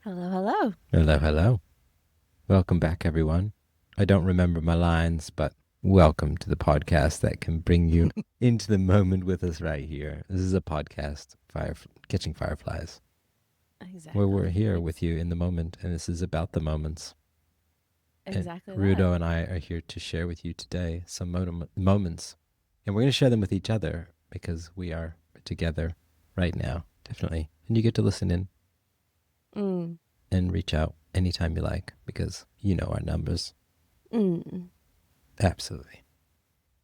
Hello, hello. Hello, hello. Welcome back, everyone. I don't remember my lines, but welcome to the podcast that can bring you into the moment with us right here. This is a podcast, Catching Fireflies, where we're Exactly. here with you in the moment, and this is about the moments. And Exactly that. Rudo and I are here to share with you today some moments, and we're going to share them with each other because we are together right now, definitely. And you get to listen in Mm. and reach out anytime you like because you know our numbers. Mm. Absolutely.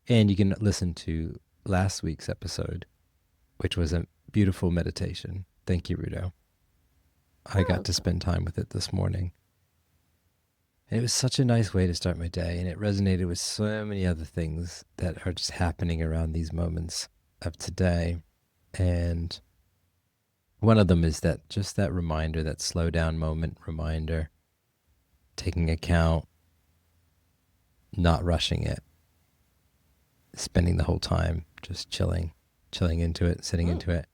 And you can listen to last week's episode, which was a beautiful meditation. Thank you, Rudo. I You're got to welcome. spend time with it this morning. And it was such a nice way to start my day. And it resonated with so many other things that are just happening around these moments of today. And one of them is that just that reminder, that slow down moment reminder, taking account, not rushing it, spending the whole time just chilling into it, sitting Mm. into it.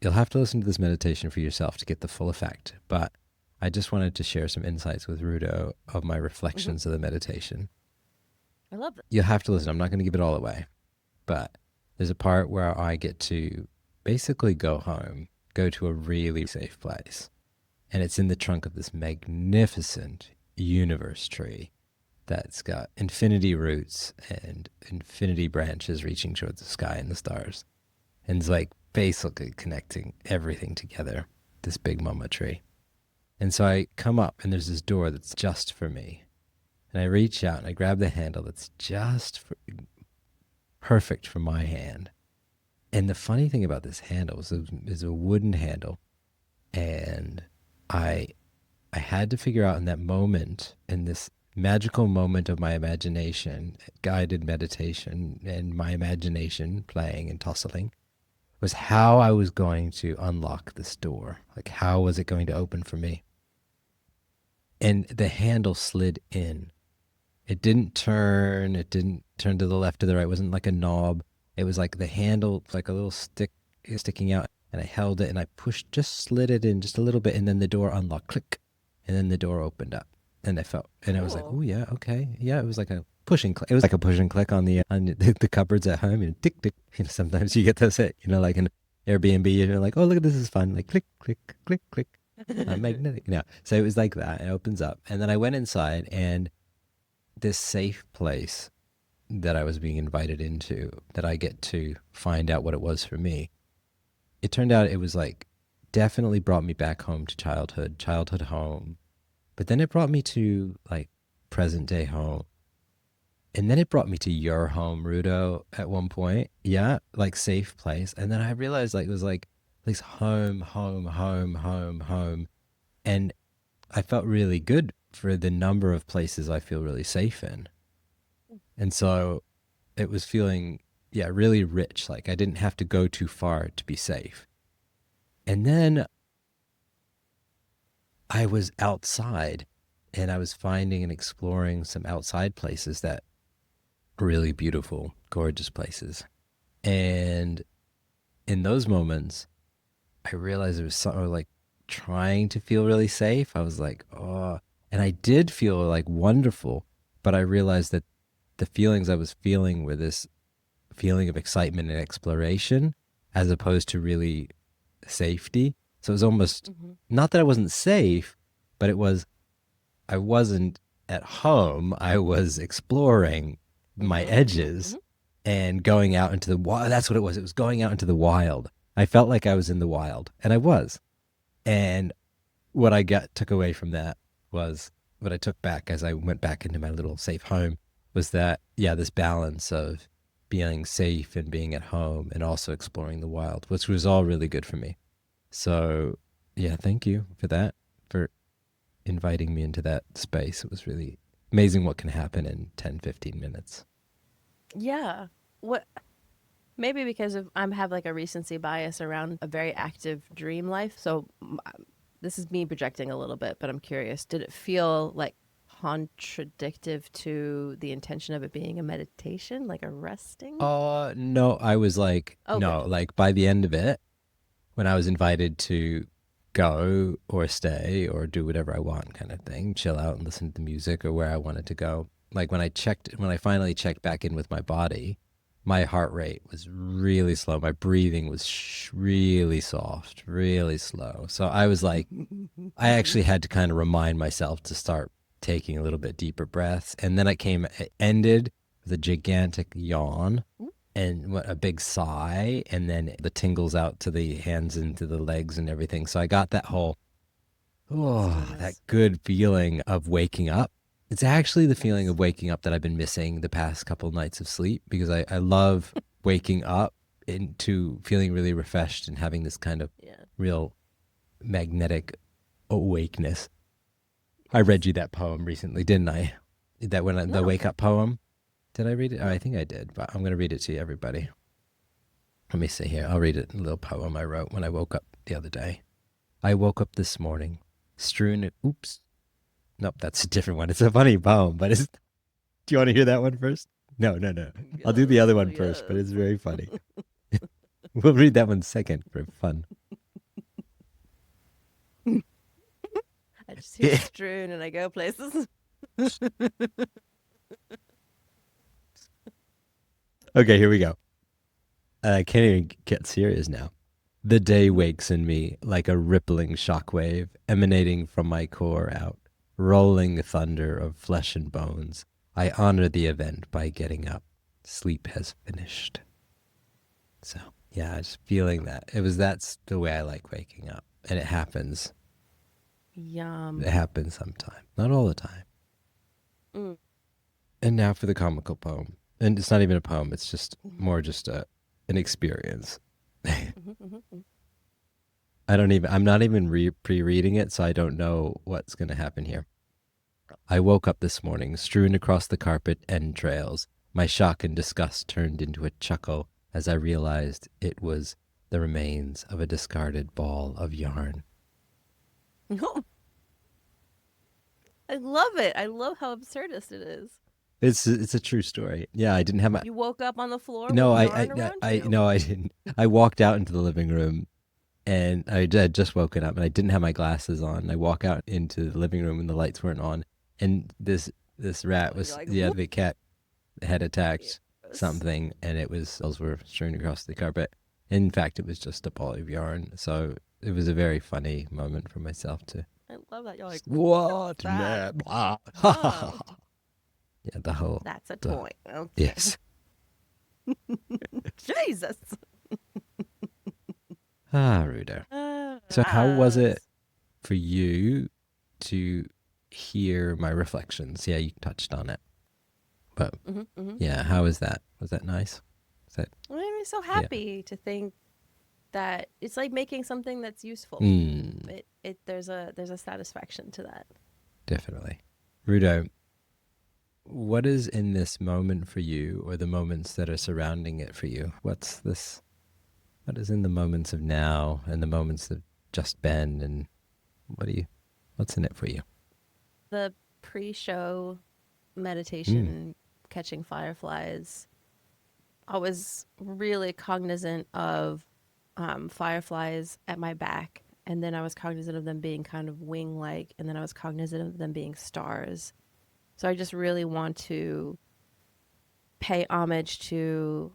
You'll have to listen to this meditation for yourself to get the full effect, but I just wanted to share some insights with Rudo of my Hmm. reflections of the meditation. I love it. You'll have to listen. I'm not going to give it all away, but there's a part where I get to basically go home, go to a really safe place, and it's in the trunk of this magnificent universe tree that's got infinity roots and infinity branches reaching towards the sky and the stars. And it's like basically connecting everything together, this big mama tree. And so I come up and there's this door that's just for me. And I reach out and I grab the handle that's perfect for my hand. And the funny thing about this handle is a wooden handle. And I I had to figure out in that moment, in this magical moment of my imagination, guided meditation, and my imagination playing and tussling, was how I was going to unlock this door. Like, how was it going to open for me? And the handle slid in. It didn't turn. It didn't turn to the left or the right. It wasn't like a knob. It was like the handle, like a little stick sticking out. And I held it and I pushed, just slid it in just a little bit. And then the door unlocked, click. And then the door opened up. And I felt, and I was like, Cool. oh, yeah, okay. Yeah, it was like a push and click. It was like a push and click on the cupboards at home. Tick, tick. Sometimes you get those hit, like an Airbnb. You're like, oh, look, this is fun. Like, click, click, click, click. Magnetic. No. So it was like that. It opens up. And then I went inside and this safe place that I was being invited into, that I get to find out what it was for me. It turned out it was like definitely brought me back home to childhood home. But then it brought me to like present day home. And then it brought me to your home, Rudo, at one point. Yeah, like safe place. And then I realized like it was like this home, home, home, home, home. And I felt really good for the number of places I feel really safe in. And so it was feeling, yeah, really rich. Like I didn't have to go too far to be safe. And then I was outside and I was finding and exploring some outside places that were really beautiful, gorgeous places. And in those moments, I realized it was something like trying to feel really safe. I was like, oh, and I did feel like wonderful, but I realized that the feelings I was feeling were this feeling of excitement and exploration as opposed to really safety. So it was almost Hmm. not that I wasn't safe, but it was I wasn't at home. I was exploring my Hmm. Hmm. edges Hmm. and going out into the wild. That's what it was. It was going out into the wild. I felt like I was in the wild, and I was. And what I took away from that was what I took back as I went back into my little safe home was that, yeah, this balance of being safe and being at home and also exploring the wild, which was all really good for me. So, yeah, thank you for that, for inviting me into that space. It was really amazing what can happen in 10, 15 minutes. Yeah. What? Maybe because of I'm have like a recency bias around a very active dream life. So this is me projecting a little bit, but I'm curious. Did it feel like contradictive to the intention of it being a meditation, like a resting? No, I was like, Oh, no, good. like by the end of it, when I was invited to go or stay or do whatever I want kind of thing, chill out and listen to the music or where I wanted to go. Like when I finally checked back in with my body, my heart rate was really slow. My breathing was really soft, really slow. So I was like, I actually had to kind of remind myself to start taking a little bit deeper breaths. And then it ended with a gigantic yawn and what a big sigh, and then the tingles out to the hands and to the legs and everything. So I got that whole, That's that nice. good feeling of waking up. It's actually the feeling Nice. of waking up that I've been missing the past couple nights of sleep, because I love waking up into feeling really refreshed and having this kind of Yeah. real magnetic awakeness. I Yes. read you that poem recently, didn't I? The No. wake up poem. Did I read it? Oh, I No. think I did, but I'm going to read it to you, everybody. Let me see here. I'll read it. A little poem I wrote when I woke up the other day. I woke up this morning, strewn. Oops. Nope, that's a different one. It's a funny poem, but do you want to hear that one first? No, no, no. I'll do the Yes. other Oh, one first, but yes. it's very funny. We'll read that one second for fun. I just hear strewn and I go places. Okay, here we go. I can't even get serious now. The day wakes in me like a rippling shockwave emanating from my core out, rolling thunder of flesh and bones. I honor the event by getting up. Sleep has finished. So, yeah, just feeling that. That's the way I like waking up. And it happens. It Yum. happens sometimes. Not all the time. Mm. And now for the comical poem. And it's not even a poem, it's just more just an experience. I'm not even pre-reading it, so I don't know what's going to happen here. I woke up this morning, strewn across the carpet and trails. My shock and disgust turned into a chuckle as I realized it was the remains of a discarded ball of yarn. I love it. I love how absurdist it is. It's a true story. Yeah, I didn't have my You woke up on the floor with no, yarn around you? no, I didn't. I walked out into the living room and I had just woken up and I didn't have my glasses on. I walk out into the living room and the lights weren't on, and this rat You're was like, yeah, what? the cat had attacked Yes. something, and those were strewn across the carpet. In fact, it was just a ball of yarn, so it was a very funny moment for myself to I love that. You're like, what that. nah, blah. Oh, Yeah, the whole that's a the toy. Okay. yes. Jesus. Rudo. Uh, So how was it yes. for you to hear my reflections? Yeah, you touched on it, but Mm-hmm, mm-hmm. yeah, how was that? Was that nice? Was that It made me so yeah? happy to think that it's like making something that's useful. Mm, There's a satisfaction to that. definitely. Rudo, what is in this moment for you, or the moments that are surrounding it for you? What's this? What is in the moments of now and the moments that just been, and what do you? What's in it for you? The pre-show Mm, meditation, Catching Fireflies, I was really cognizant of fireflies at my back. And then I was cognizant of them being kind of wing like. And then I was cognizant of them being stars. So I just really want to pay homage to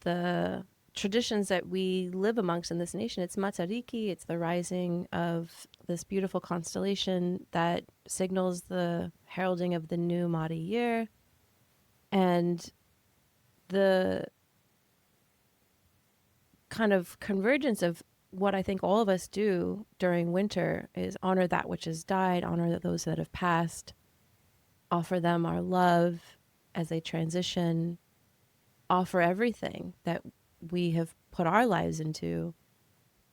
the traditions that we live amongst in this nation. It's Matariki, it's the rising of this beautiful constellation that signals the heralding of the new Māori year. And the kind of convergence of what I think all of us do during winter is honor that which has died, honor those that have passed, offer them our love as they transition, offer everything that we have put our lives into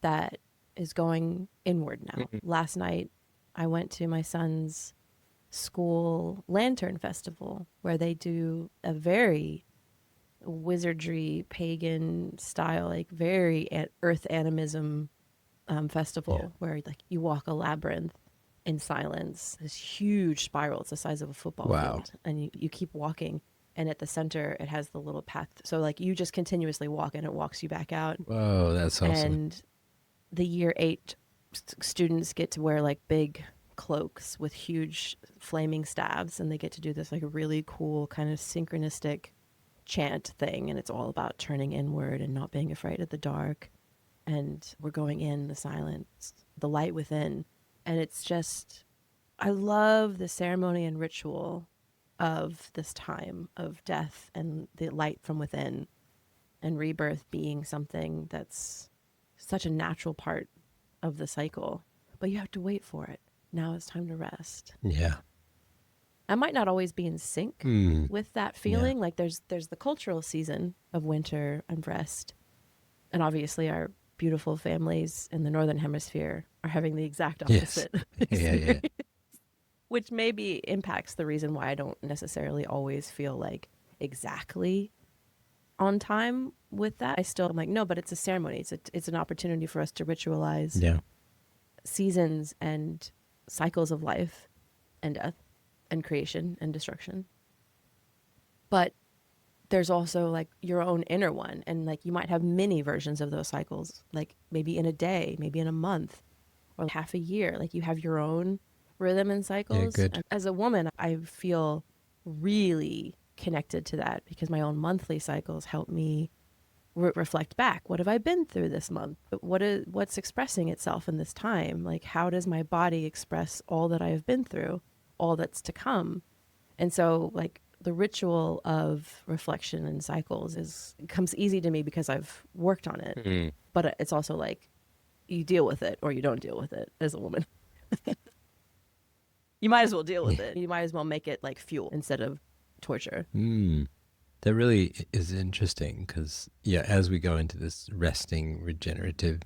that is going inward now. Last night, I went to my son's school lantern festival where they do a very wizardry, pagan style, like very earth animism yeah. festival where like you walk a labyrinth in silence, this huge spiral. It's the size of a football Wow. field, and you keep walking. And at the center, it has the little path. So like you just continuously walk, and it walks you back out. Whoa, that's awesome. And the year 8 students get to wear like big cloaks with huge flaming staves, and they get to do this like really cool kind of synchronistic chant thing, and it's all about turning inward and not being afraid of the dark, and we're going in the silence, the light within. And it's just, I love the ceremony and ritual of this time of death and the light from within, and rebirth being something that's such a natural part of the cycle. But you have to wait for it. Now it's time to rest. Yeah. I might not always be in sync with that feeling. Like there's the cultural season of winter and rest. And obviously our beautiful families in the Northern Hemisphere are having the exact opposite. Yeah. Which maybe impacts the reason why I don't necessarily always feel like exactly on time with that. I still am like, no, but it's a ceremony. It's an opportunity for us to ritualize seasons and cycles of life and death and creation and destruction. But there's also like your own inner one, and like you might have many versions of those cycles, like maybe in a day, maybe in a month, or half a year. Like you have your own rhythm and cycles. Yeah, good. And as a woman, I feel really connected to that because my own monthly cycles help me reflect back. What have I been through this month? What's expressing itself in this time? Like, how does my body express all that I have been through, all that's to come? And so, like, the ritual of reflection and cycles comes easy to me because I've worked on it. But it's also like you deal with it or you don't deal with it as a woman. You might as well deal with it. You might as well make it like fuel instead of torture. That really is interesting because, as we go into this resting, regenerative,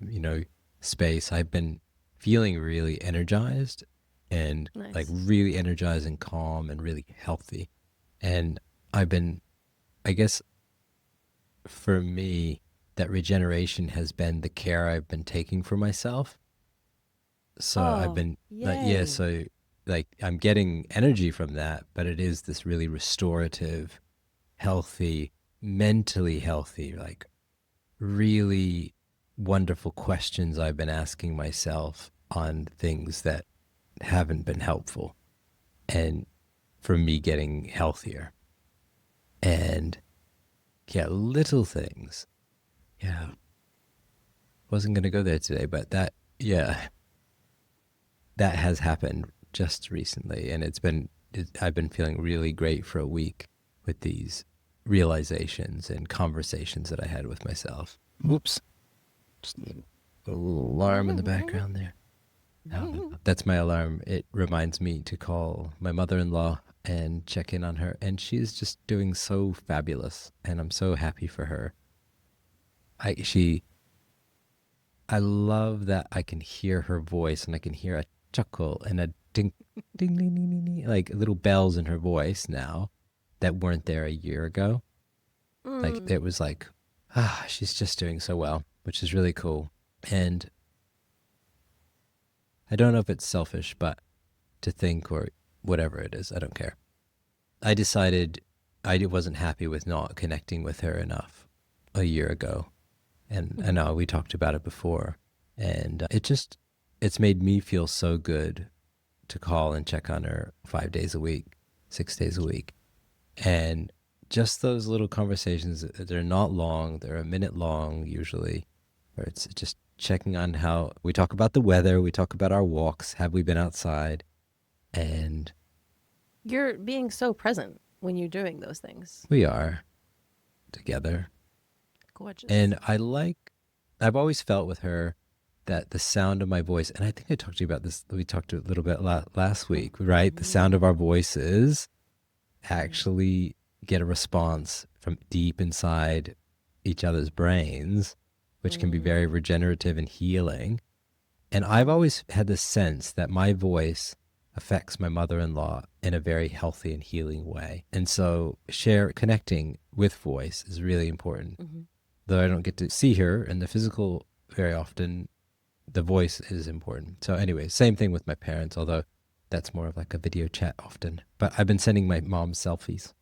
space, I've been feeling really energized and like really energized and calm and really healthy. And I've been, I guess, for me, that regeneration has been the care I've been taking for myself. So I've been, like, I'm getting energy from that, but it is this really restorative, healthy, mentally healthy, like really wonderful questions I've been asking myself on things that haven't been helpful, and for me getting healthier. And little things. Wasn't going to go there today, but that has happened just recently, and I've been feeling really great for a week with these realizations and conversations that I had with myself. Whoops. Just a little alarm in the background there. That's my alarm. It reminds me to call my mother-in-law and check in on her, and she's just doing so fabulous, and I'm so happy for her. I love that I can hear her voice, and I can hear a chuckle and a ding, ding, ding, ding, ding, ding, like little bells in her voice now that weren't there a year ago. Like it was like, she's just doing so well, which is really cool. And I don't know if it's selfish, but to think, or whatever it is, I don't care. I decided I wasn't happy with not connecting with her enough a year ago. And I know we talked about it before. And it's made me feel so good to call and check on her 5 days a week, 6 days a week. And just those little conversations, they're not long, they're a minute long usually, where it's just checking on how we talk about the weather, we talk about our walks, have we been outside, and you're being so present when you're doing those things. We are together. Gorgeous. And I've always felt with her that the sound of my voice, and I think I talked to you about this, we talked a little bit last week, right? The sound of our voices actually get a response from deep inside each other's brains, which can be very regenerative and healing. And I've always had this sense that my voice affects my mother-in-law in a very healthy and healing way. And so connecting with voice is really important. Though I don't get to see her in the physical very often, the voice is important. So anyway, same thing with my parents, although that's more of like a video chat often. But I've been sending my mom selfies.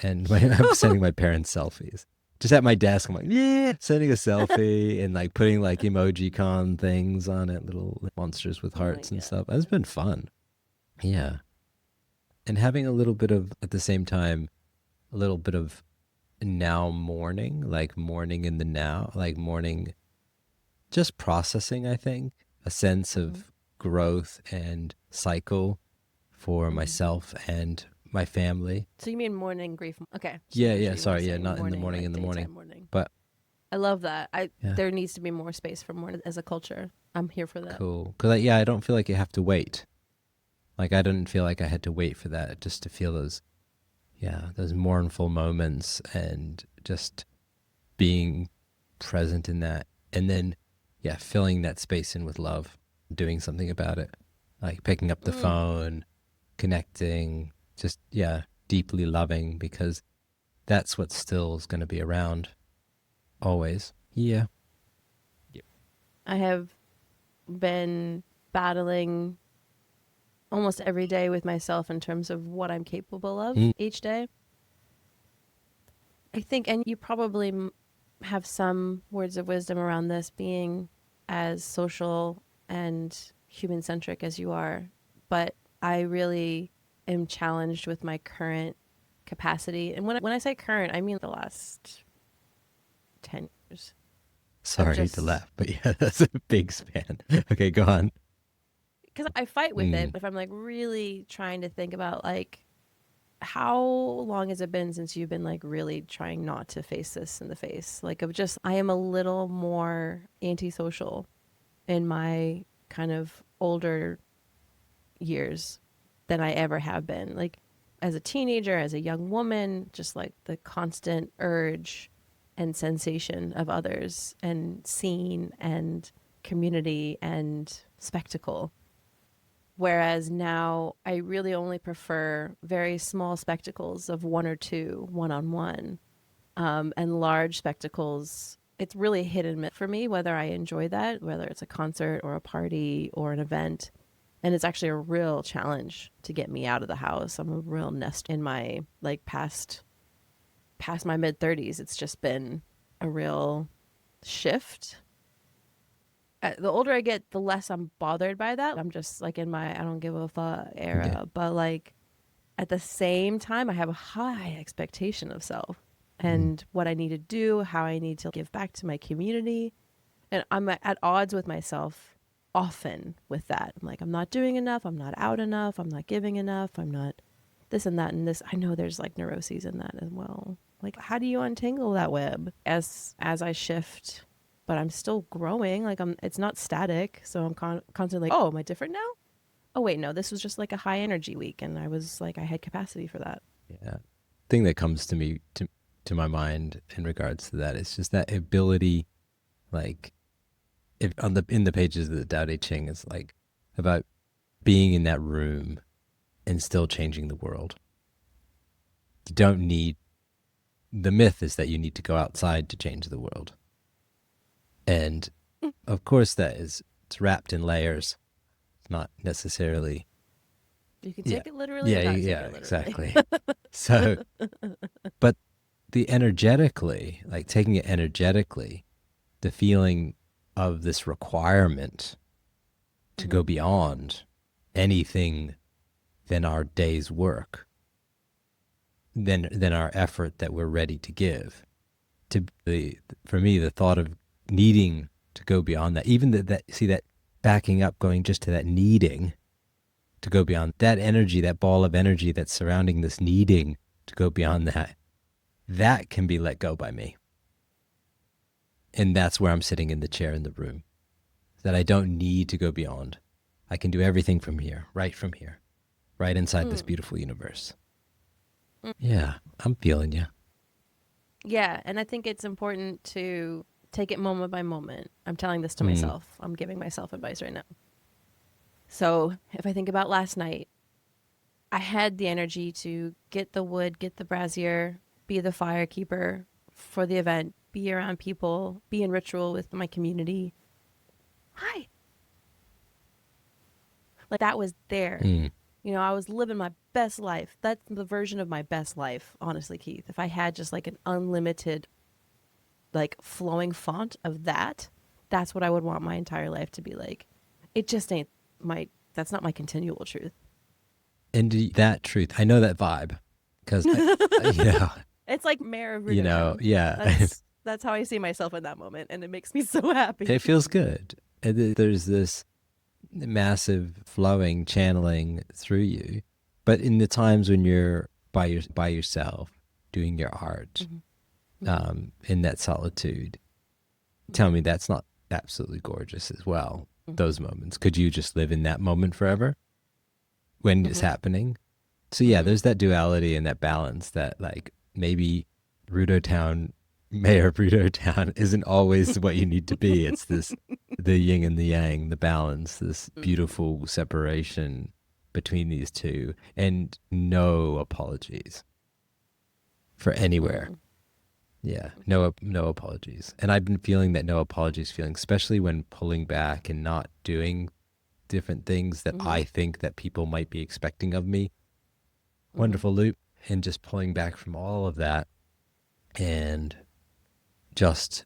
And I'm sending my parents selfies. just at my desk. I'm like, yeah, sending a selfie and like putting like emoji con things on it, little monsters with Oh my hearts and stuff. It's God. been fun. Yeah. And having a little bit of, at the same time, a little bit of now mourning, like mourning in the now, like mourning, just processing, I think, a sense Mm-hmm. of growth and cycle for Mm-hmm. myself and my family. So you mean morning grief? Okay. So Yeah, yeah, usually we're sorry, yeah, saying not in the morning, morning, right? in the morning. Daytime morning. But I love that. yeah, There needs to be more space for more as a culture. I'm here for that. cool. Cause yeah, I don't feel like you have to wait. Like I didn't feel like I had to wait for that just to feel those, yeah, those mournful moments and just being present in that. And then, yeah, filling that space in with love, doing something about it, like picking up the Mm. phone, connecting, just, yeah, deeply loving because that's what still is going to be around always. Yeah. Yep. I have been battling almost every day with myself in terms of what I'm capable of Mm. each day. I think, and you probably have some words of wisdom around this, being as social and human centric as you are, but I really am challenged with my current capacity. And when I say current, I mean the last 10 years of Sorry to just, laugh, but yeah, that's a big span. Okay, go on. because I fight with it. Mm. If I'm like really trying to think about like, how long has it been since you've been like really trying not to face this in the face? Like, of just, I am a little more antisocial in my kind of older years than I ever have been. Like, as a teenager, as a young woman, just like the constant urge and sensation of others and scene and community and spectacle. Whereas now I really only prefer very small spectacles of one or two one on one, and large spectacles. It's really hit and miss for me whether I enjoy that, whether it's a concert or a party or an event. And it's actually a real challenge to get me out of the house. I'm a real nest in my like past my mid 30s. It's just been a real shift. The older I get, the less I'm bothered by that. I'm just like in my I don't give a fuck Yeah. era. But like at the same time, I have a high expectation of self Mm. and what I need to do, how I need to give back to my community. And I'm at odds with myself often with that. I'm like, I'm not doing enough. I'm not out enough. I'm not giving enough. I'm not this and that and this. I know there's like neuroses in that as well. Like, how do you untangle that web as I shift? But I'm still growing. Like it's not static. So I'm constantly like, oh, am I different now? Oh wait, no, this was just like a high energy week, and I was like, I had capacity for that. Yeah. Thing that comes to me to my mind in regards to that is just that ability, like if on the in the pages of the Tao Te Ching is like about being in that room and still changing the world. You don't need the myth is that you need to go outside to change the world. And of course that is it's wrapped in layers. It's not necessarily You can yeah. take it literally Yeah, or not take yeah, it literally. exactly. So but the energetically, like taking it energetically, the feeling of this requirement to Mm-hmm. go beyond anything than our day's work, than our effort that we're ready to give. To the for me, the thought of needing to go beyond that, even that see that backing up, going just to that needing to go beyond that energy, that ball of energy that's surrounding this needing to go beyond that, that can be let go by me. And that's where I'm sitting in the chair in the room. That I don't need to go beyond. I can do everything from here, right inside this Mm. beautiful universe. Mm. Yeah, I'm feeling you. Yeah, and I think it's important to take it moment by moment. I'm telling this to Mm. myself. I'm giving myself advice right now. So if I think about last night, I had the energy to get the wood, get the brazier, be the firekeeper for the event, be around people, be in ritual with my community. Hi. Like that was there. Mm. You know, I was living my best life. That's the version of my best life, honestly, Keith. If I had just like an unlimited like flowing font of that, that's what I would want my entire life to be like. It just ain't that's not my continual truth. And that truth, I know that vibe because, It's like mayor of you Rudo know, Town. yeah, That's how I see myself in that moment, and it makes me so happy. it feels good. And there's this massive flowing, channeling through you. But in the times when you're by yourself, doing your art, in that solitude, tell me that's not absolutely gorgeous as well. Those moments. Could you just live in that moment forever when it's happening? So yeah, there's that duality and that balance that like maybe Rudo Town, mayor of Rudo Town isn't always what you need to be. It's this, the yin and the yang, the balance, this beautiful separation between these two, and no apologies for anywhere. Yeah, no apologies. And I've been feeling that no apologies feeling, especially when pulling back and not doing different things that I think that people might be expecting of me. Wonderful loop. And just pulling back from all of that and just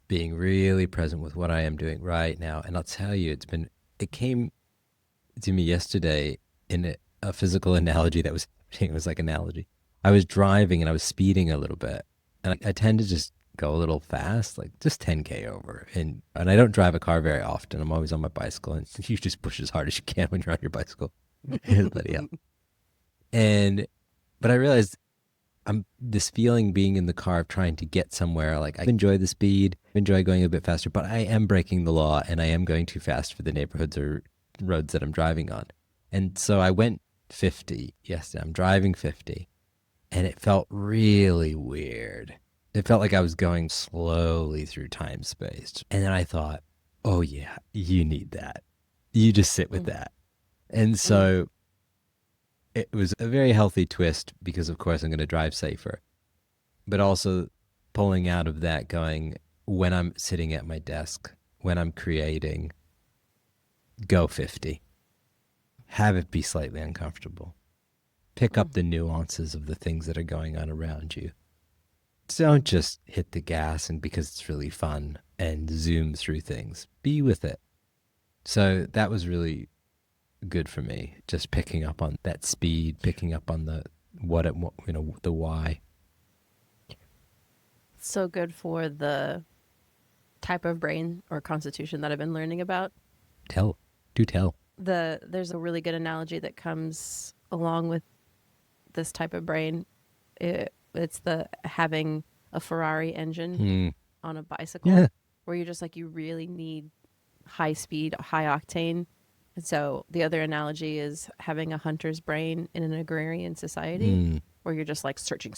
being really present with what I am doing right now. And I'll tell you, it came to me yesterday in a physical analogy that was, it was like analogy. I was driving and I was speeding a little bit. And I tend to just go a little fast, like just 10K over. And I don't drive a car very often. I'm always on my bicycle, and you just push as hard as you can when you're on your bicycle. Bloody hell. But I realized I'm this feeling being in the car of trying to get somewhere. Like I enjoy the speed, enjoy going a bit faster, but I am breaking the law and I am going too fast for the neighborhoods or roads that I'm driving on. And so I went 50 yesterday. I'm driving 50. And it felt really weird. It felt like I was going slowly through time space. And then I thought, oh yeah, you need that. You just sit with that. And so it was a very healthy twist because, of course, I'm going to drive safer. But also pulling out of that, going, when I'm sitting at my desk, when I'm creating, go 50. Have it be slightly uncomfortable. Pick up the nuances of the things that are going on around you. Don't just hit the gas and because it's really fun and zoom through things. Be with it. So that was really good for me. Just picking up on that speed, picking up on the the why. So good for the type of brain or constitution that I've been learning about. Tell. There's a really good analogy that comes along with this type of brain. It's the having a Ferrari engine on a bicycle, where you're just like, you really need high speed, high octane. And so the other analogy is having a hunter's brain in an agrarian society, where you're just like searching.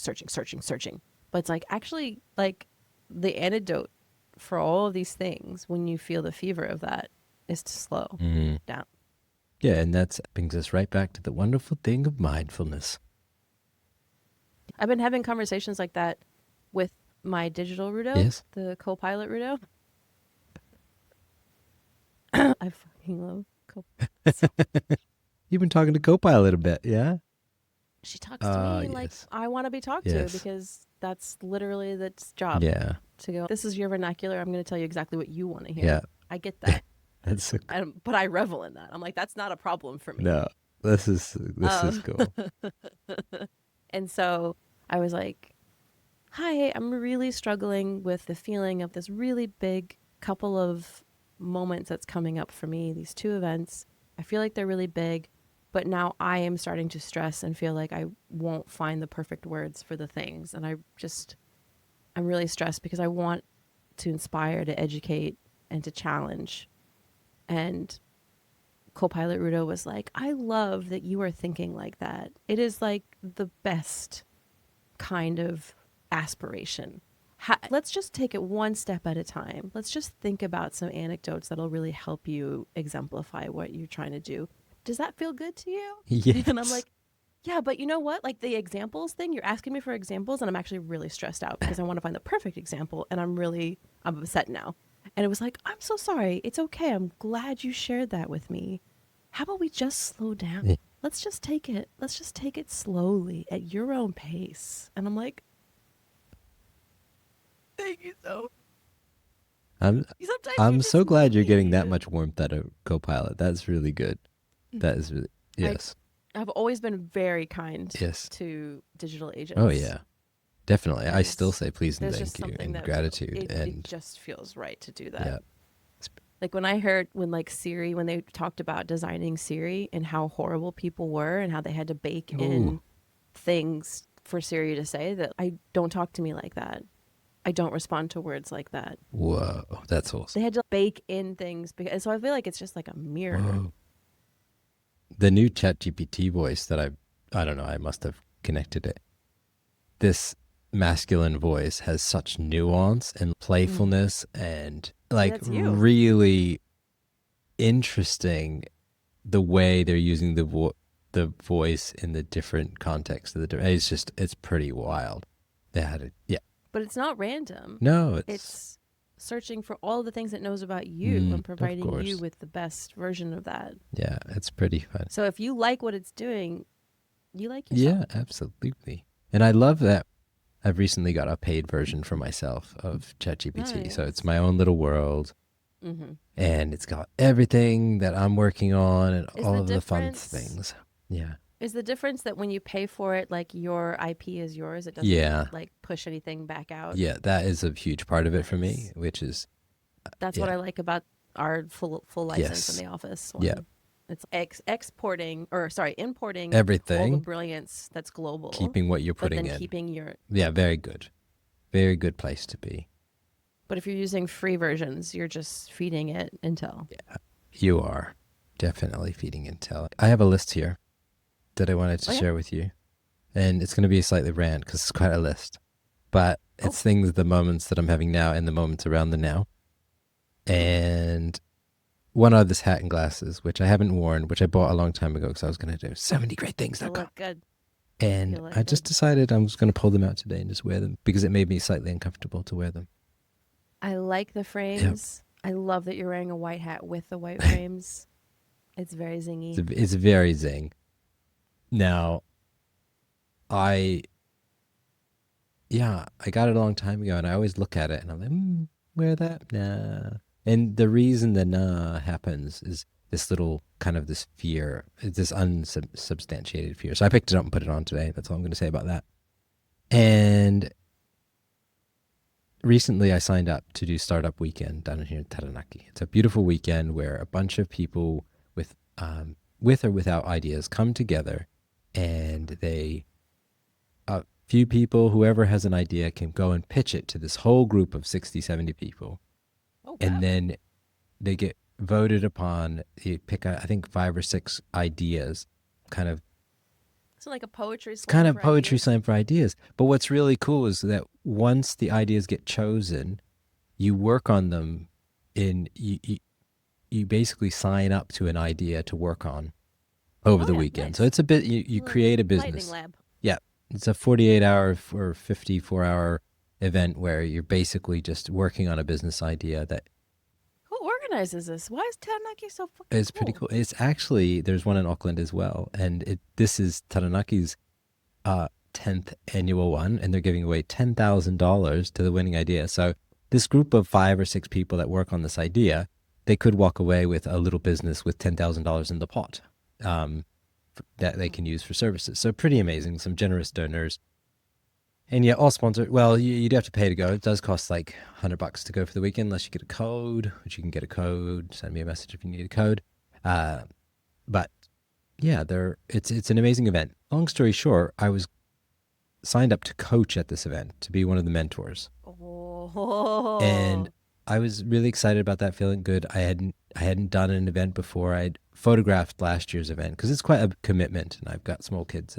But it's like actually like the antidote for all of these things, when you feel the fever of that, is to slow down. Yeah, and that brings us right back to the wonderful thing of mindfulness. I've been having conversations like that with my digital Rudo, Yes. the Copilot Rudo. I fucking love Copilot. You've been talking to Copilot a bit, yeah? She talks to me like I want to be talked to, because that's literally its job. Yeah. To go, this is your vernacular. I'm going to tell you exactly what you want to hear. Yeah. I get that. That's so cool. But I revel in that. I'm like, that's not a problem for me. No, this is cool. And so I was like, hi, I'm really struggling with the feeling of this really big couple of moments that's coming up for me, these two events. I feel like they're really big, but now I am starting to stress and feel like I won't find the perfect words for the things. And I'm really stressed because I want to inspire, to educate, and to challenge. And Copilot Rudo was like, I love that you are thinking like that. It is like the best kind of aspiration. Let's just take it one step at a time. Let's just think about some anecdotes that'll really help you exemplify what you're trying to do. Does that feel good to you? Yes. And I'm like, yeah, but you know what? Like the examples thing, you're asking me for examples, and I'm actually really stressed out because I want to find the perfect example, and I'm upset now. And it was like, I'm so sorry. It's okay. I'm glad you shared that with me. How about we just slow down? Yeah. Let's just take it slowly at your own pace. And I'm like, Thank you so. I'm Sometimes you I'm just so glad you're getting that need. much warmth out of Copilot. That's really good. That is really I yes. I've always been very kind Yes. to digital Oh agents, yeah. Definitely. I and still say please and there's just thank you something and that gratitude it and just feels right to do that. yeah. Like when I heard when like Siri, when they talked about designing Siri and how horrible people were and how they had to bake Ooh. in things for Siri to say that I don't talk to me like that. I don't respond to words like that. Whoa. That's They awesome. had to bake in things because so I feel like it's just like a mirror. Whoa. The new ChatGPT voice that I don't know, I must have connected it. This masculine voice has such nuance and Mm. playfulness and See, like that's you. really interesting the way they're using the voice in the different contexts of it's just it's pretty wild. They had it. Yeah. But it's not random. No, it's It's searching for all the things it knows about you and of providing you course. with the best version of that. Yeah, it's pretty fun. So if you like what it's doing, you like yourself. Yeah, absolutely. And I love that I've recently got a paid version for myself of ChatGPT. So it's Nice. my own little world Mm-hmm. and it's got everything that I'm working on and Is all the of the fun difference things. Yeah. is the difference that when you pay for it, like your IP is yours, it doesn't Yeah. like push anything back out? Yeah, that is a huge part of it for me, Nice. which is That's what yeah. I like about our full license in Yes. the office Yeah. one. It's exporting or sorry, importing all the Everything, brilliance that's global, keeping what you're but putting then in. keeping your Yeah, very good. Very good place to be. but if you're using free versions, you're just feeding it Intel. Yeah. You are definitely feeding intel. I have a list here that I wanted to Oh yeah. share with you. And it's going to be a slightly rant because it's quite a list. But Oh. it's things, the moments that I'm having now and the moments around the now. Hmm. And one are this hat and glasses, which I haven't worn, which I bought a long time ago because I was going to do 70 great You'll things.com. look good. And You'll look I just good. decided I was going to pull them out today and just wear them because it made me slightly uncomfortable to wear them. I like the Yep. frames. I love that you're wearing a white hat with the white frames. It's very zingy. It's very zing. Now, I, yeah, I got it a long time ago and I always look at it and I'm like, wear that? Nah. And the reason the nah happens is this little kind of this fear, this unsubstantiated fear. So I picked it up and put it on today. That's all I'm going to say about that. And recently I signed up to do Startup Weekend down here in Taranaki. It's a beautiful weekend where a bunch of people with or without ideas come together and they, a few people, whoever has an idea can go and pitch it to this whole group of 60, 70 people. Oh And wow. then they get voted upon. You pick, I think, 5 or 6 ideas, kind of. So like a poetry It's kind slam of for poetry ideas. slam for ideas. But what's really cool is that once the ideas get chosen, you work on them in you basically sign up to an idea to work on over Oh the yeah, weekend. So nice. it's a bit you Little create a lightning business. lab. Yeah, it's a 48-hour or 54-hour event where you're basically just working on a business idea that Who organizes this? Why is Taranaki so fucking is pretty cool? cool. It's actually there's one in Auckland as well, and this is Taranaki's 10th annual one, and they're giving away $10,000 to the winning idea. So this group of 5 or 6 people that work on this idea, they could walk away with a little business with $10,000 in the pot um, that they can use for services. So pretty amazing. Some generous donors. And yeah, all sponsored. Well, you'd have to pay to go. It does cost like $100 to go for the weekend, unless you get a code, which you can get a code. Send me a message if you need a code. Uh, but yeah, it's an amazing event. Long story short, I was signed up to coach at this event to be one of the mentors, and Oh. I was really excited about that. Feeling good. I hadn't done an event before. I'd photographed last year's event because it's quite a commitment, and I've got small kids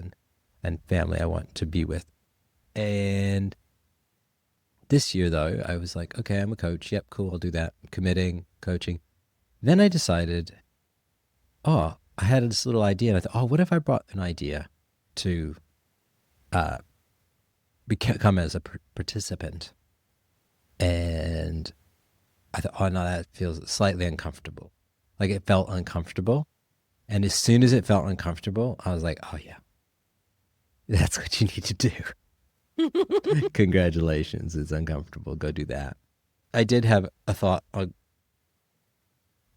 and family I want to be with. And this year, though, I was like, okay, I'm a coach. Yep, cool, I'll do that. I'm committing, coaching. Then I decided, oh, I had this little idea, and I thought, oh, what if I brought an idea to uh, become as a participant? And I thought, oh no, that feels slightly uncomfortable. Like it felt uncomfortable. And as soon as it felt uncomfortable, I was like, oh yeah, that's what you need to do. Congratulations. It's uncomfortable. Go do that. I did have a thought, a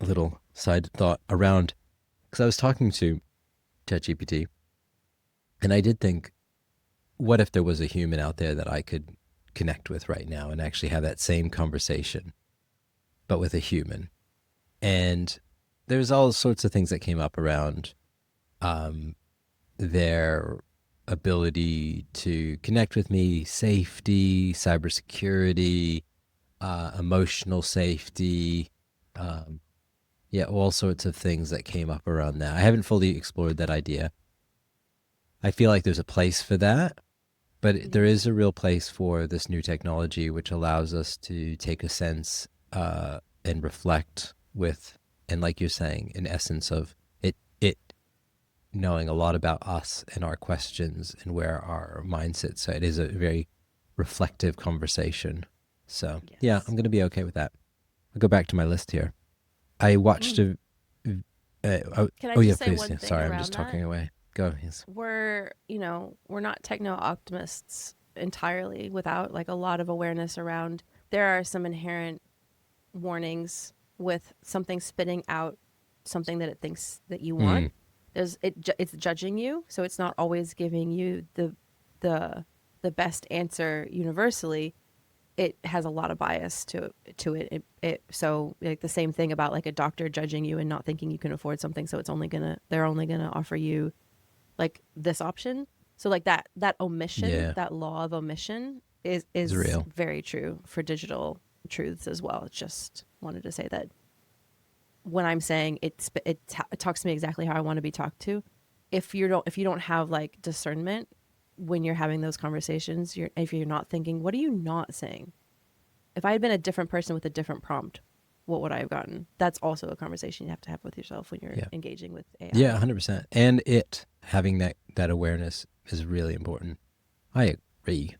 little side thought around, because I was talking to ChatGPT, and I did think, what if there was a human out there that I could connect with right now and actually have that same conversation, but with a human? And there's all sorts of things that came up around their ability to connect with me, safety, cybersecurity, emotional safety, yeah, all sorts of things that came up around that. I haven't fully explored that idea. I feel like there's a place for that, but there Yeah. is a real place for this new technology, which allows us to take a sense and reflect with, and like you're saying, an essence of it knowing a lot about us and our questions and where our mindset. So it is a very reflective conversation. So yeah, Yes. I'm going to be okay with that. I'll go back to my list here. I watched Mm. a. Oh, Can I oh yeah, just say please. one Yeah, thing sorry, I'm just around that? talking away. Go. Yes. We're not techno optimists entirely without like a lot of awareness around there are some inherent warnings with something spitting out something that it thinks that you want. Mm, It's judging you, so it's not always giving you the the best answer universally. It has a lot of bias to it. So like the same thing about like a doctor judging you and not thinking you can afford something, so they're only gonna offer you like this option. So like that omission, yeah, that law of omission it's is real. very true for digital truths as well. It's just wanted to say that when I'm saying it talks to me exactly how I want to be talked to. If you don't have like discernment when you're having those conversations, if you're not thinking, what are you not saying? If I had been a different person with a different prompt, what would I have gotten? That's also a conversation you have to have with yourself when you're Yeah, engaging with yeah, AI. 100%. And it having that awareness is really important. I agree.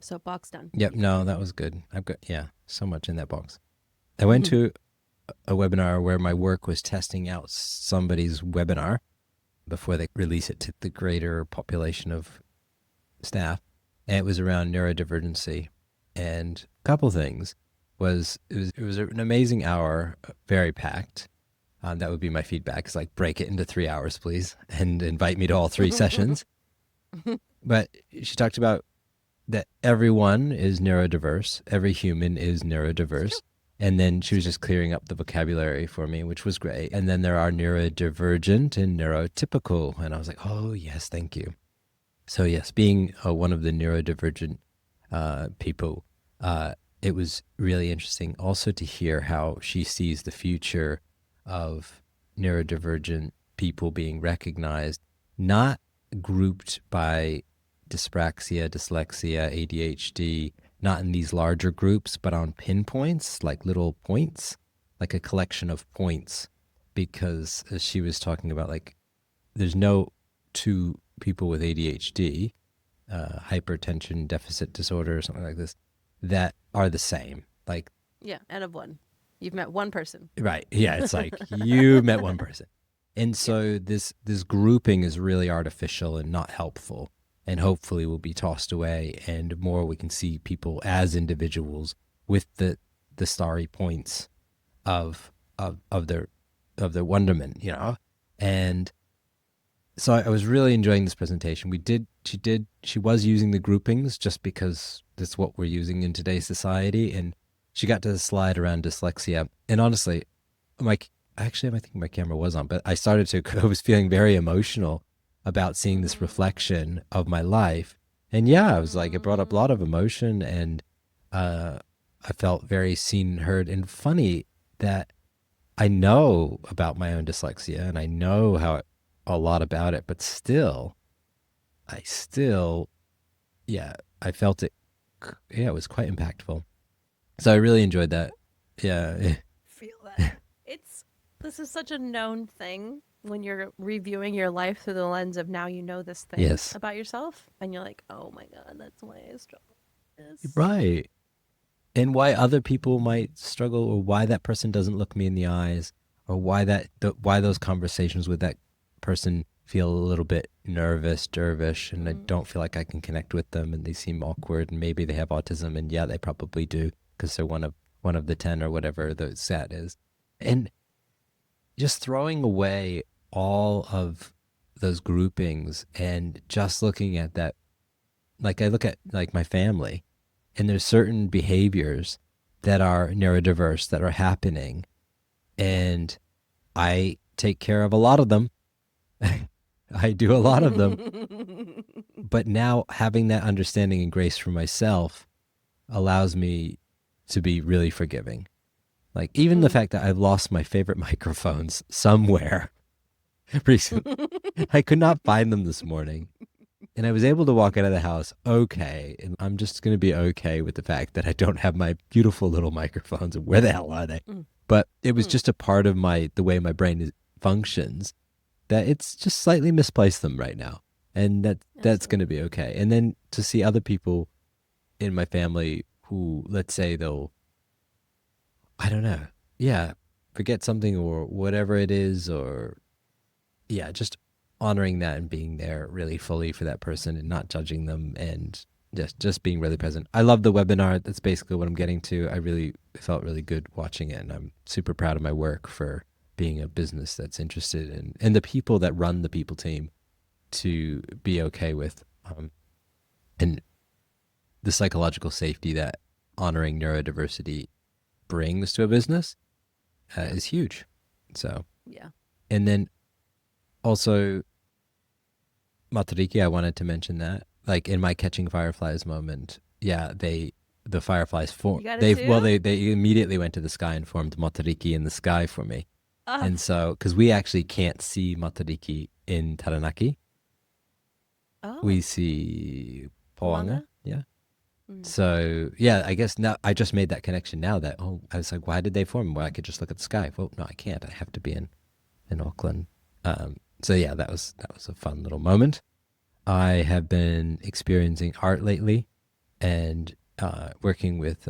So box done. Yep. You can No, move that on. was good. I've got so much in that box. I went to a webinar where my work was testing out somebody's webinar before they release it to the greater population of staff, and it was around neurodivergency. And a couple things was an amazing hour, very packed. That would be my feedback. Is like break it into 3 hours, please, and invite me to all three sessions. But she talked about that everyone is neurodiverse, every human is It's true. neurodiverse. And then she It's was true. just clearing up the vocabulary for me, which was great. And then there are neurodivergent and neurotypical. And I was like, oh, yes, thank you. So, yes, being one of the neurodivergent people, it was really interesting also to hear how she sees the future of neurodivergent people being recognized, not grouped by dyspraxia, dyslexia, ADHD, not in these larger groups, but on pinpoints, like little points, like a collection of points. Because as she was talking about, like, there's no two people with ADHD, hypertension deficit disorder, or something like this, that are the same. Like, Yeah, N of one. You've met one person. right? Yeah, it's like you met one person, and Yeah. so this grouping is really artificial and not helpful, and hopefully will be tossed away, and more we can see people as individuals with the starry points of their wonderment, and so I was really enjoying this presentation. She was using the groupings just because that's what we're using in today's society. And she got to the slide around dyslexia. And honestly, my, actually, I think my camera was on, but I was feeling very emotional about seeing this reflection of my life. And yeah, I was like, it brought up a lot of emotion, and uh, I felt very seen and heard. And funny that I know about my own dyslexia and I know a lot about it, but I still, yeah, I felt it. Yeah, it was quite impactful. So I really enjoyed that. Yeah. Feel that. It's this is such a known thing when you're reviewing your life through the lens of now you know this thing Yes. about yourself and you're like, "Oh my god, that's why I struggle with this." Right. And why other people might struggle, or why that person doesn't look me in the eyes, or why why those conversations with that person feel a little bit nervous, dervish, and I Mm. don't feel like I can connect with them, and they seem awkward, and maybe they have autism, and yeah, they probably do because they're one of the 10 or whatever the stat is. And just throwing away all of those groupings and just looking at that, like I look at like my family, and there's certain behaviors that are neurodiverse that are happening, Yeah. and I take care of a lot of them. I do a lot of them. But now having that understanding and grace for myself allows me to be really forgiving. Like even the Mm. fact that I've lost my favorite microphones somewhere recently, I could not find them this morning. And I was able to walk out of the house okay. And I'm just going to be okay with the fact that I don't have my beautiful little microphones. And where the hell are they? Mm. But it was Mm. just a part of the way my brain functions that it's just slightly misplaced them right now. And that's going to be Absolutely. okay. And then to see other people in my family who, let's say, I don't know, yeah, forget something or whatever it is, or yeah, just honoring that and being there really fully for that person and not judging them and just being really present. I love the webinar. That's basically what I'm getting to. I really felt really good watching it, and I'm super proud of my work for being a business that's interested in and the people that run the people team to be okay with and the psychological safety that honoring neurodiversity brings to a business is huge. So, Yeah. and then also Matariki, I wanted to mention that, like in my Catching Fireflies moment, yeah, the fireflies You formed. got it too? They immediately went to the sky and formed Matariki in the sky for me. Oh. And so, because we actually can't see Matariki in Taranaki, we Oh. see Poanga. Puanga? Yeah. Mm. So yeah, I guess now I just made that connection now that I was like, why did they form? Well, I could just look at the sky. Well, no, I can't. I have to be in Auckland. So yeah, that was a fun little moment. I have been experiencing art lately and working with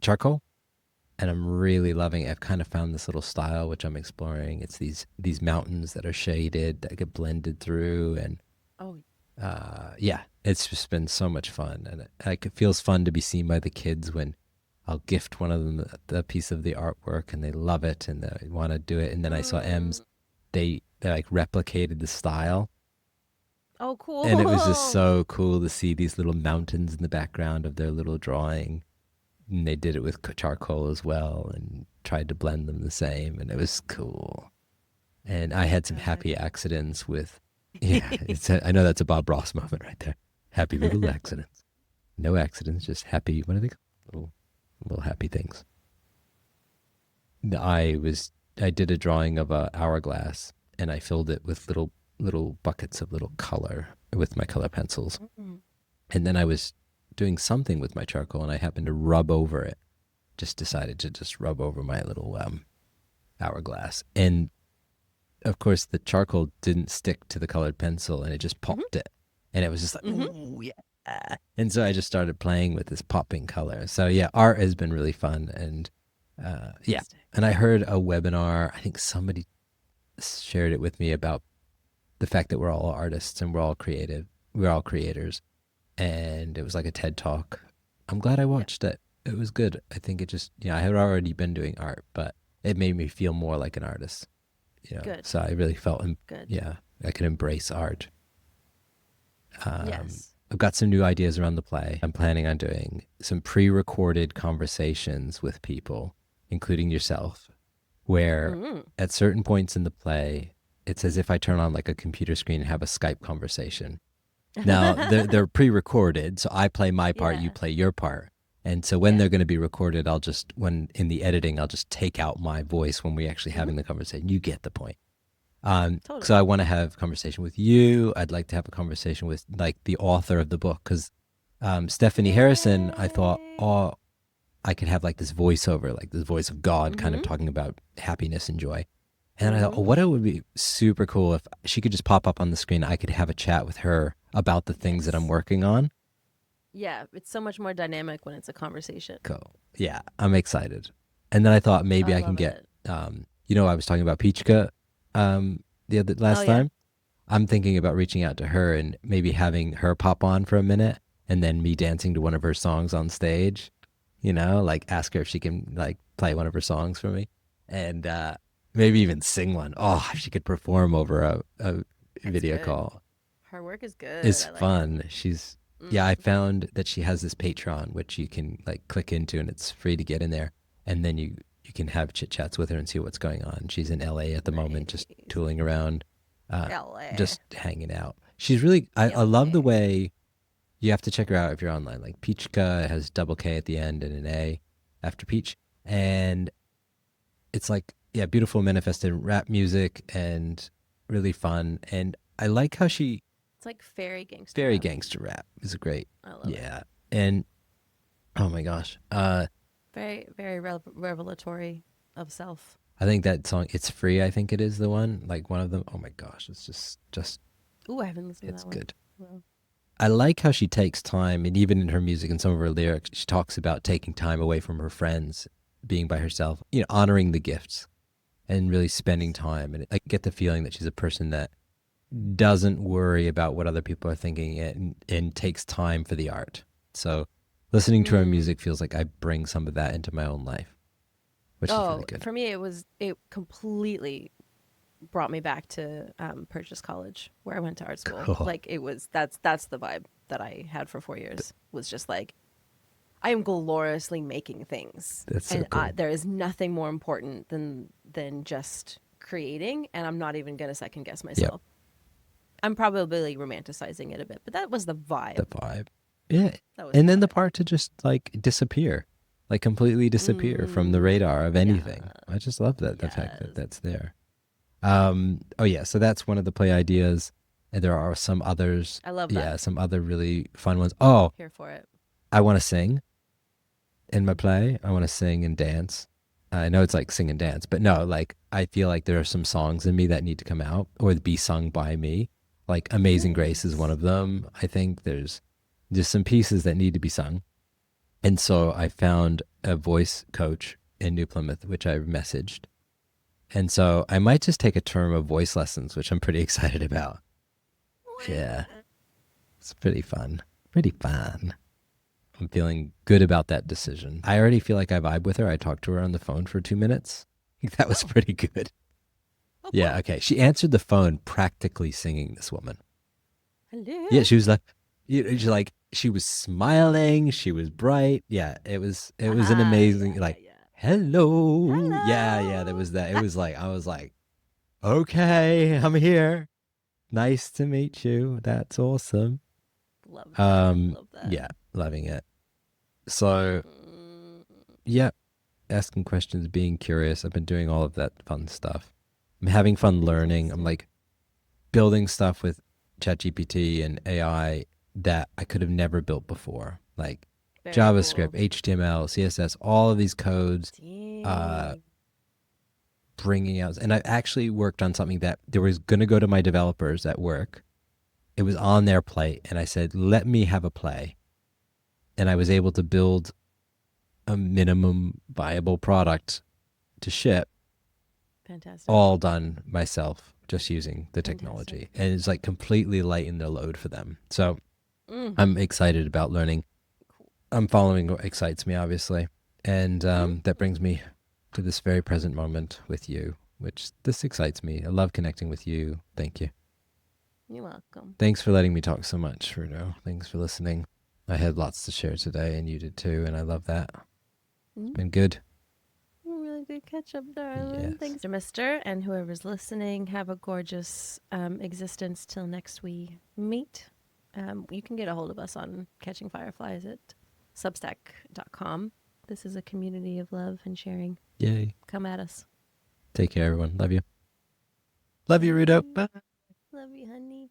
charcoal, and I'm really loving it. I've kind of found this little style which I'm exploring. It's these mountains that are shaded that get blended through, and Oh. yeah, it's just been so much fun, and it feels fun to be seen by the kids when I'll gift one of them the piece of the artwork, and they love it and they want to do it. And then I saw M's, Mm. they like replicated the style, Oh, and it was just cool. so cool to see these little mountains in the background of their little drawing. And they did it with charcoal as well, and tried to blend them the same, and it was cool. And I had some God. happy accidents with, yeah, I know that's a Bob Ross moment right there. Happy little accidents. No accidents, just happy, what are they called? Little happy things. I did a drawing of a hourglass, and I filled it with little buckets of little color with my color pencils. Mm. And then I was doing something with my charcoal, and I happened to rub over it. Just decided to just rub over my little hourglass. And of course, the charcoal didn't stick to the colored pencil, and it just Mhm. popped it. And it was just like, Mhm. ooh, yeah. And so I just started playing with this popping color. So yeah, art has been really fun. And yeah. Fantastic. And I heard a webinar, I think somebody shared it with me about the fact that we're all artists and we're all creative. We're all creators. And it was like a TED talk. I'm glad I Yeah. watched it. It was good. I think it just, I had already been doing art, but it made me feel more like an artist, Good. So I really felt, Good. yeah, I could embrace art. Yes. I've got some new ideas around the play. I'm planning on doing some pre-recorded conversations with people, including yourself, where Mm. at certain points in the play, it's as if I turn on like a computer screen and have a Skype conversation. Now they're pre-recorded, so I play my part, you Yeah. play your part. And so when Yeah. they're going to be recorded, when in the editing, I'll just take out my voice when we actually Mhm. having the conversation. You get the point. So Totally. I want to have a conversation with you. I'd like to have a conversation with like the author of the book, because Stephanie Harrison, I thought, Yay. oh, I could have like this voiceover, like this voice of God kind of Mhm. talking about happiness and joy. And I thought, oh, Mhm. what it would be super cool if she could just pop up on the screen. I could have a chat with her about the things that I'm Yes. working on. Yeah, it's so much more dynamic when it's a conversation. Cool. Yeah, I'm excited. And then I thought maybe I I can love get, it. I was talking about Peachka the other Oh last yeah. time. I'm thinking about reaching out to her and maybe having her pop on for a minute and then me dancing to one of her songs on stage, like ask her if she can like play one of her songs for me and maybe even sing one. Oh, if she could perform over a It's video good. call. Her work is good. It's I like it. fun. Yeah, I found that she has this Patreon, which you can like click into and it's free to get in there. And then you can have chit chats with her and see what's going on. She's in LA at the moment, just Nice. tooling around, LA. just hanging out. She's really, I love the LA. way you have to check her out if you're online. Like Peachka has double K at the end and an A after Peach. And it's like, yeah, beautiful manifested rap music and really fun. And I like how she, It's like fairy gangster very rap. gangster rap is a great, I love it. yeah. And oh my gosh, Very, very revelatory of self. I think that song, It's Free, I think it is the one, like one of them. Oh my gosh, it's just, Ooh, I haven't listened to it's that one. good. Well, I like how she takes time, and even in her music and some of her lyrics, she talks about taking time away from her friends, being by herself, honoring the gifts and really spending time. And I get the feeling that she's a person that doesn't worry about what other people are thinking and takes time for the art. So listening to her music feels like I bring some of that into my own life, which is really oh, good. for me, it completely brought me back to Purchase College, where I went to art school. Cool. Like that's the vibe that I had for 4 years. Was just like I am gloriously making things, That's so and cool. there is nothing more important than just creating. And I'm not even gonna second guess Yep. myself. I'm probably romanticizing it a bit, but that was the The vibe. vibe. Yeah. That was the And then the vibe. part to just like disappear, like completely disappear from the radar of Yeah. anything. I just love that, the fact that Yes. that's there. Oh yeah, so that's one of the play ideas. And there are some others. I love that. Yeah, some other really fun ones. Oh, Here for it. I want to sing in my play. I want to sing and dance. I know it's like sing and dance, but no, like I feel like there are some songs in me that need to come out or be sung by me. Like Amazing Grace is one Nice. of them. I think there's just some pieces that need to be sung. And so I found a voice coach in New Plymouth, which I messaged. And so I might just take a term of voice lessons, which I'm pretty excited about. Yeah, it's pretty fun. Pretty fun. I'm feeling good about that decision. I already feel like I vibe with her. I talked to her on the phone for 2 minutes. That was Oh, pretty good. oh Yeah, boy. okay. She answered the phone practically singing, this woman. Yeah, Hello. she was like, she was smiling. She was bright. Yeah, it was an Haha. amazing, Yeah, yeah, like, yeah. hello. Yeah, yeah, there Hello. was that. It was like, I was like, okay, I'm here. Nice to meet you. That's awesome. Love that. Love that. Yeah, loving it. So, Mm, yeah, asking questions, being curious. I've been doing all of that fun stuff. I'm having fun learning. I'm fantastic. like building stuff with ChatGPT and AI that I could have never built before, like Very JavaScript, cool. HTML, CSS, all of these codes, uh, Dang. bringing out. And I actually worked on something that there was going to go to my developers at work. It was on their plate, and I said, "Let me have a play." And I was able to build a minimum viable product to ship, Fantastic. all done myself, just using the Fantastic. technology. And it's like completely lightened the load for them. So Mm, I'm excited about learning. cool. I'm following what excites me, obviously. And Hmm. that brings me to this very present moment with you, which this excites me. I love connecting with you. Thank you. You're welcome. Thanks for letting me talk so much, Rudo. Thanks for listening. I had lots to share today, and you did too, and I love that. It's Mm, been good. really good catch up, darling. Yes. Thanks, Mister. And whoever's listening, have a gorgeous existence till next we meet. You can get a hold of us on Catching Fireflies at substack.com. This is a community of love and sharing. Yay. Come at us. Take care, everyone. Love you. Love you, Rudo. Bye. Bye. Love you, honey.